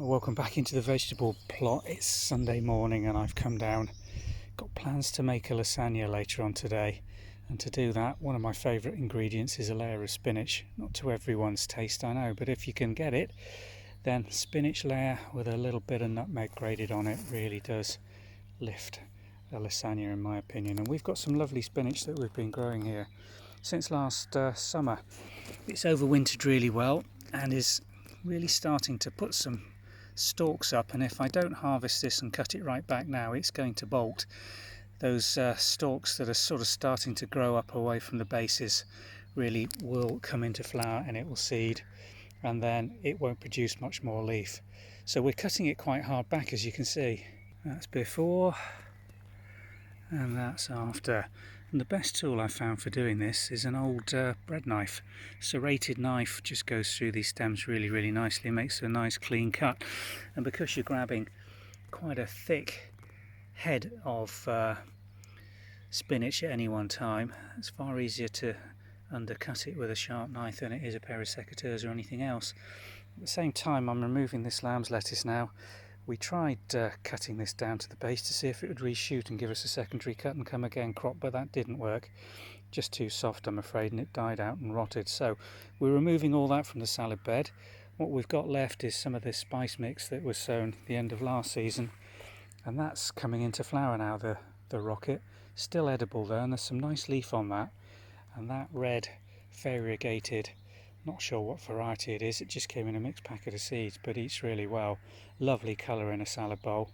Welcome back into the vegetable plot. It's Sunday morning and I've come down. Got plans to make a lasagna later on today, and to do that one of my favourite ingredients is a layer of spinach. Not to everyone's taste, I know, but if you can get it, then spinach layer with a little bit of nutmeg grated on it really does lift a lasagna in my opinion. And we've got some lovely spinach that we've been growing here since last summer. It's overwintered really well and is really starting to put some stalks up, and if I don't harvest this and cut it right back now, it's going to bolt. Those stalks that are sort of starting to grow up away from the bases really will come into flower and it will seed, and then it won't produce much more leaf. So we're cutting it quite hard back, as you can see. That's before and that's after. And the best tool I found for doing this is an old bread knife. Serrated knife just goes through these stems really nicely, makes a nice clean cut. And because you're grabbing quite a thick head of spinach at any one time, it's far easier to undercut it with a sharp knife than it is a pair of secateurs or anything else. At the same time, I'm removing this lamb's lettuce now. We tried cutting this down to the base to see if it would reshoot and give us a secondary cut and come again crop, but that didn't work. Just too soft, I'm afraid, and it died out and rotted. So we're removing all that from the salad bed. What we've got left is some of this spice mix that was sown at the end of last season, and that's coming into flower now, the rocket. Still edible though, and there's some nice leaf on that. And that red variegated, not sure what variety it is, it just came in a mixed packet of seeds, but eats really well. Lovely colour in a salad bowl.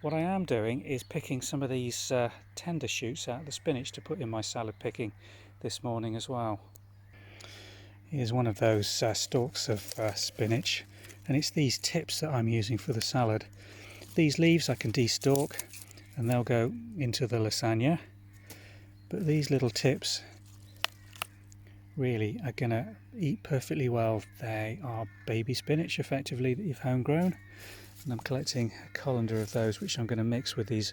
What I am doing is picking some of these tender shoots out of the spinach to put in my salad picking this morning as well. Here's one of those stalks of spinach, and it's these tips that I'm using for the salad. These leaves I can de-stalk and they'll go into the lasagna, but these little tips really are going to eat perfectly well. They are baby spinach effectively that you've homegrown, and I'm collecting a colander of those which I'm going to mix with these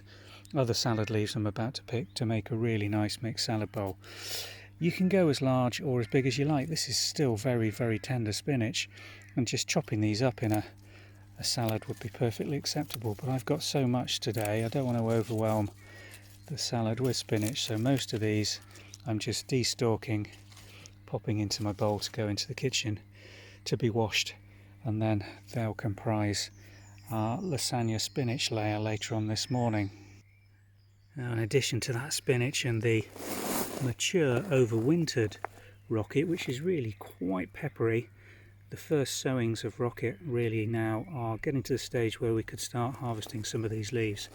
other salad leaves I'm about to pick to make a really nice mixed salad bowl. You can go as large or as big as you like. This is still very tender spinach, and just chopping these up in a salad would be perfectly acceptable, but I've got so much today I don't want to overwhelm the salad with spinach, so most of these I'm just de-stalking, popping into my bowl to go into the kitchen to be washed, and then they'll comprise our lasagna spinach layer later on this morning. Now, in addition to that spinach and the mature overwintered rocket, which is really quite peppery, the first sowings of rocket really now are getting to the stage where we could start harvesting some of these leaves.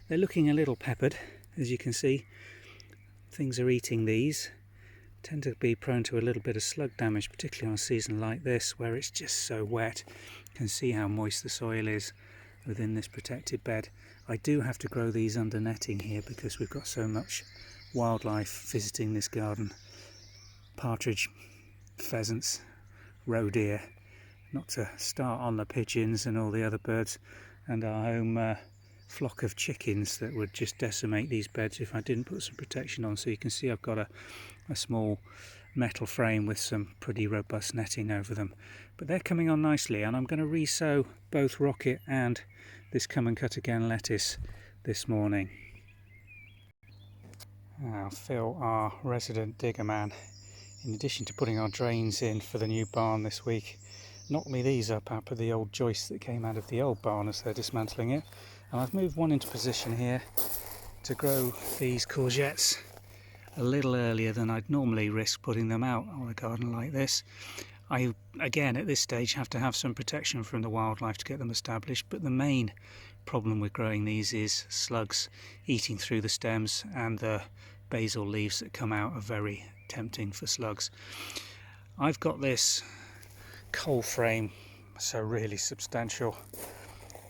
They're looking a little peppered, as you can see. Things are eating these. Tend to be prone to a little bit of slug damage, particularly on a season like this where it's just so wet. You can see how moist the soil is within this protected bed. I do have to grow these under netting here because we've got so much wildlife visiting this garden. Partridge, pheasants, roe deer, not to start on the pigeons and all the other birds, and our home flock of chickens that would just decimate these beds if I didn't put some protection on. So you can see I've got a small metal frame with some pretty robust netting over them, but they're coming on nicely, and I'm going to re-sow both rocket and this come and cut again lettuce this morning. Now Phil, our resident digger man, in addition to putting our drains in for the new barn this week, knocked me these up out of the old joists that came out of the old barn as they're dismantling it, and I've moved one into position here to grow these courgettes a little earlier than I'd normally risk putting them out on a garden like this. I, again, at this stage have to have some protection from the wildlife to get them established, but the main problem with growing these is slugs eating through the stems, and the basil leaves that come out are very tempting for slugs. I've got this coal frame, so really substantial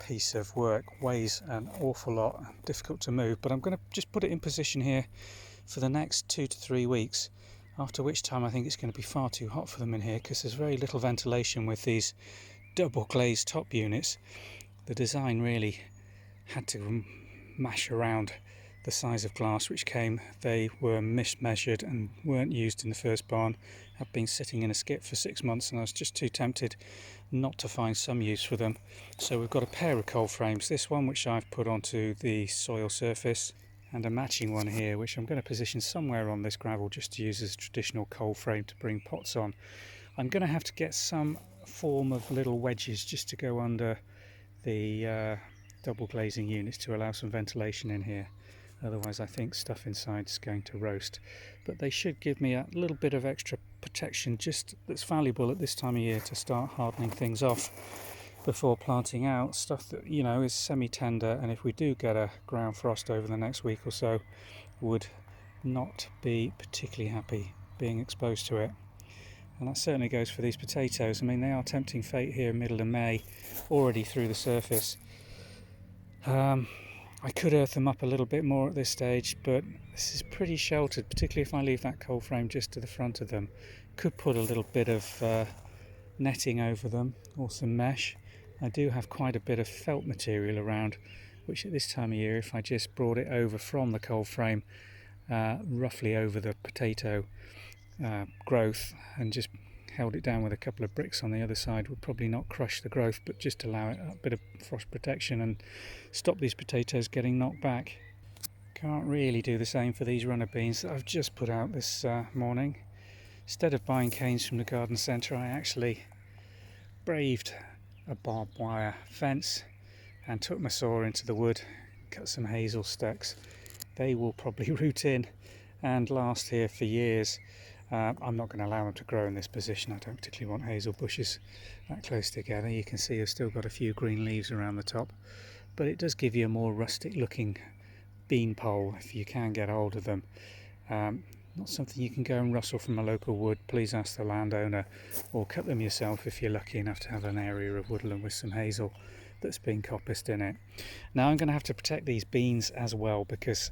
piece of work, weighs an awful lot, difficult to move, but I'm going to just put it in position here for the next 2 to 3 weeks, after which time I think it's going to be far too hot for them in here because there's very little ventilation with these double glazed top units. The design really had to mash around the size of glass which came. They were mismeasured and weren't used in the first barn. Have been sitting in a skip for 6 months and I was just too tempted not to find some use for them. So we've got a pair of cold frames, this one which I've put onto the soil surface, and a matching one here which I'm going to position somewhere on this gravel just to use as a traditional cold frame to bring pots on. I'm going to have to get some form of little wedges just to go under the double glazing units to allow some ventilation in here. Otherwise I think stuff inside is going to roast. But they should give me a little bit of extra protection just that's valuable at this time of year to start hardening things off before planting out. Stuff that, you know, is semi-tender, and if we do get a ground frost over the next week or so, would not be particularly happy being exposed to it. And that certainly goes for these potatoes. I mean, they are tempting fate here middle of May, already through the surface. I could earth them up a little bit more at this stage, but this is pretty sheltered, particularly if I leave that cold frame just to the front of them. Could put a little bit of netting over them or some mesh. I do have quite a bit of felt material around, which at this time of year, if I just brought it over from the cold frame roughly over the potato growth and just held it down with a couple of bricks on the other side, would probably not crush the growth but just allow it a bit of frost protection and stop these potatoes getting knocked back. Can't really do the same for these runner beans that I've just put out this morning. Instead of buying canes from the garden centre, I actually braved a barbed wire fence and took my saw into the wood, cut some hazel sticks. They will probably root in and last here for years. I'm not going to allow them to grow in this position. I don't particularly want hazel bushes that close together. You can see I've still got a few green leaves around the top, but it does give you a more rustic looking bean pole if you can get hold of them. Not something you can go and rustle from a local wood. Please ask the landowner, or cut them yourself if you're lucky enough to have an area of woodland with some hazel that's been coppiced in it. Now I'm going to have to protect these beans as well, because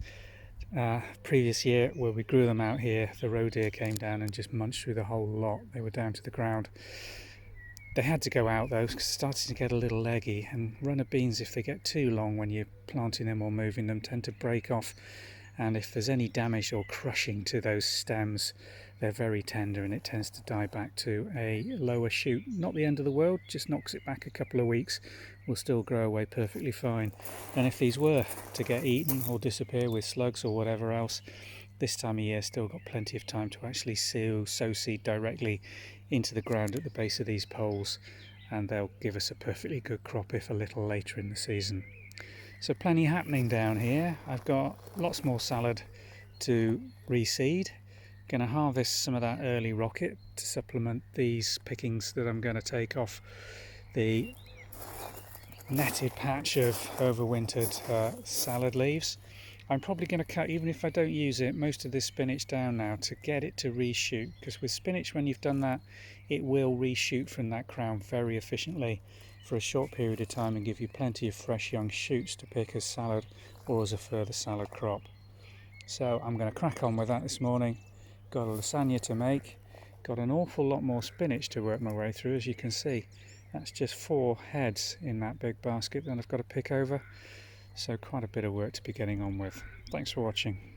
previous year where we grew them out here, the roe deer came down and just munched through the whole lot. They were down to the ground. They had to go out though, because it's starting to get a little leggy, and runner beans, if they get too long when you're planting them or moving them, tend to break off, and if there's any damage or crushing to those stems, they're very tender and it tends to die back to a lower shoot. Not the end of the world, just knocks it back a couple of weeks, will still grow away perfectly fine. And if these were to get eaten or disappear with slugs or whatever else, this time of year still got plenty of time to actually sow seed directly into the ground at the base of these poles, and they'll give us a perfectly good crop if a little later in the season. So plenty happening down here. I've got lots more salad to reseed. Going to harvest some of that early rocket to supplement these pickings that I'm going to take off the netted patch of overwintered salad leaves. I'm probably going to cut, even if I don't use it, most of this spinach down now to get it to reshoot, because with spinach, when you've done that, it will reshoot from that crown very efficiently for a short period of time and give you plenty of fresh young shoots to pick as salad or as a further salad crop. So I'm going to crack on with that this morning. Got a lasagna to make, got an awful lot more spinach to work my way through, as you can see. That's just 4 heads in that big basket that I've got to pick over, so quite a bit of work to be getting on with. Thanks for watching.